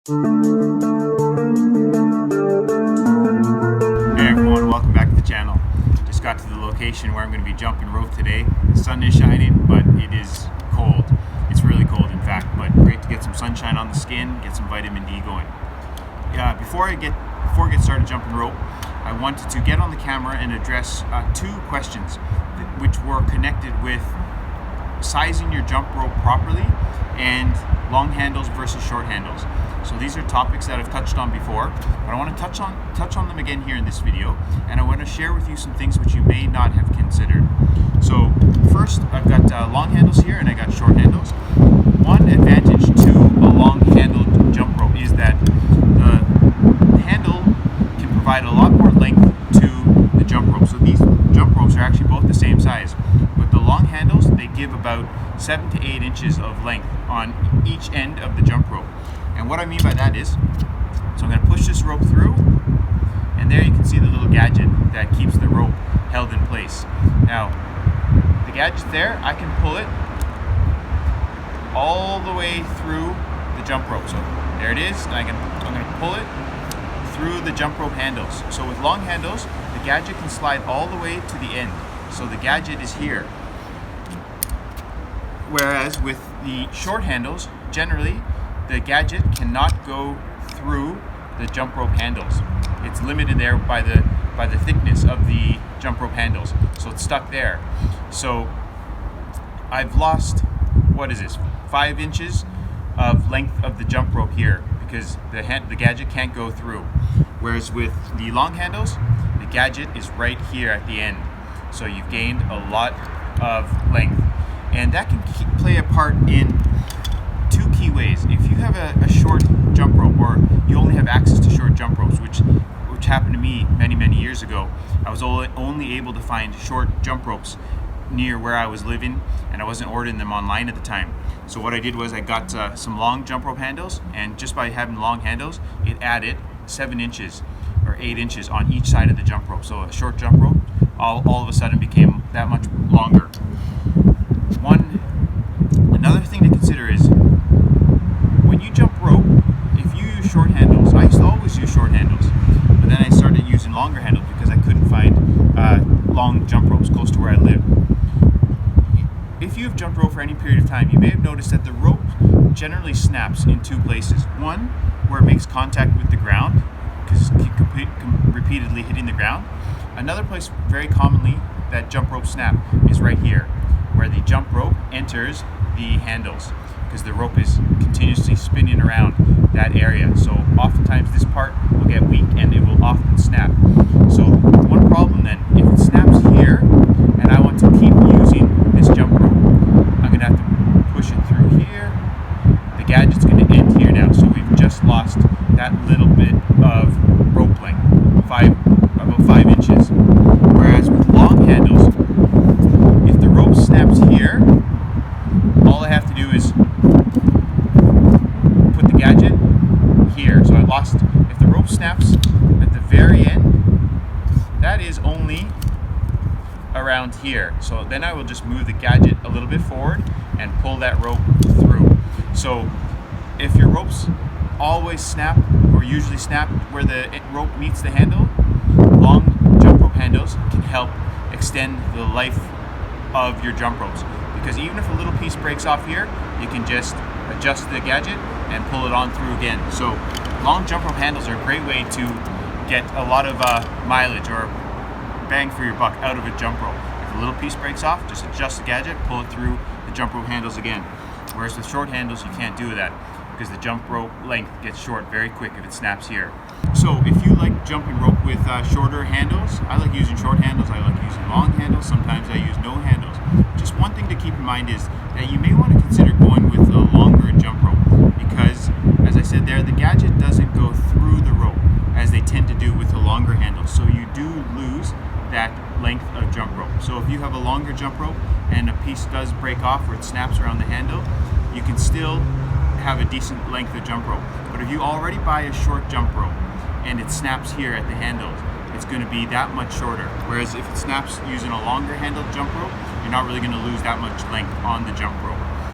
Hey everyone, welcome back to the channel. Just got to the location where I'm going to be jumping rope today. The sun is shining, but it is cold. It's really cold in fact, but great to get some sunshine on the skin, get some vitamin D going. Before I get started jumping rope, I wanted to get on the camera and address two questions which were connected with sizing your jump rope properly and long handles versus short handles. So these are topics that I've touched on before, but I want to touch on them again here in this video, and I want to share with you some things which you may not have considered. So first, I've got long handles here and I got short handles. One advantage to a long handled jump rope is that the handle can provide a lot more length to the jump rope. So these jump ropes are actually both the same size, but the long handles, they give about 7 to 8 inches of length on each end of the jump rope. And what I mean by that is, so I'm going to push this rope through, and there you can see the little gadget that keeps the rope held in place. Now, the gadget's there, I can pull it all the way through the jump rope. So there it is, and I'm going to pull it through the jump rope handles. So with long handles, the gadget can slide all the way to the end. So the gadget is here. Whereas with the short handles, generally, the gadget cannot go through the jump rope handles. It's limited there by the thickness of the jump rope handles, so it's stuck there. So I've lost, 5 inches of length of the jump rope here because the gadget can't go through. Whereas with the long handles, the gadget is right here at the end. So you've gained a lot of length, and that can play a part in two key ways. If you have a short jump rope, or you only have access to short jump ropes, which happened to me many years ago. I was only able to find short jump ropes near where I was living, and I wasn't ordering them online at the time. So what I did was I got some long jump rope handles, and just by having long handles, it added 7 inches or 8 inches on each side of the jump rope. So a short jump rope all of a sudden became that much longer. Another thing to consider is when you jump rope, if you use short handles, I used to always use short handles, but then I started using longer handles because I couldn't find long jump ropes close to where I live. If you've jumped rope for any period of time, you may have noticed that the rope generally snaps in two places. One, where it makes contact with the ground, because it keeps repeatedly hitting the ground. Another place very commonly that jump rope snap is right here, where the jump rope enters the handles, because the rope is continuously spinning around that area. So oftentimes this part will get weak and it will often snap. So one problem then, if it snaps here and I want to keep using this jump rope, I'm going to have to push it through here. The gadget's going to end here now, so we've just lost that little bit of rope length, about 5 inches. Whereas with long handles, if the rope snaps here, all I have to do is put the gadget here. So if the rope snaps at the very end, that is only around here. So then I will just move the gadget a little bit forward and pull that rope through. So if your ropes always snap, or usually snap where the rope meets the handle, long jump rope handles can help extend the life of your jump ropes. Because even if a little piece breaks off here, you can just adjust the gadget and pull it on through again. So long jump rope handles are a great way to get a lot of mileage or bang for your buck out of a jump rope. If a little piece breaks off, just adjust the gadget, pull it through the jump rope handles again. Whereas with short handles, you can't do that because the jump rope length gets short very quick if it snaps here. So if you like jumping rope with shorter handles, I like using short handles, I like using long handles, sometimes I use no handles. Just one thing to keep in mind is that you may want to consider going with a longer jump rope, because as I said there, the gadget doesn't go through the rope as they tend to do with a longer handle, so you do lose that length of jump rope. So if you have a longer jump rope and a piece does break off or it snaps around the handle, you can still have a decent length of jump rope. But if you already buy a short jump rope and it snaps here at the handles, it's going to be that much shorter. Whereas if it snaps using a longer handled jump rope, you're not really going to lose that much length on the jump rope.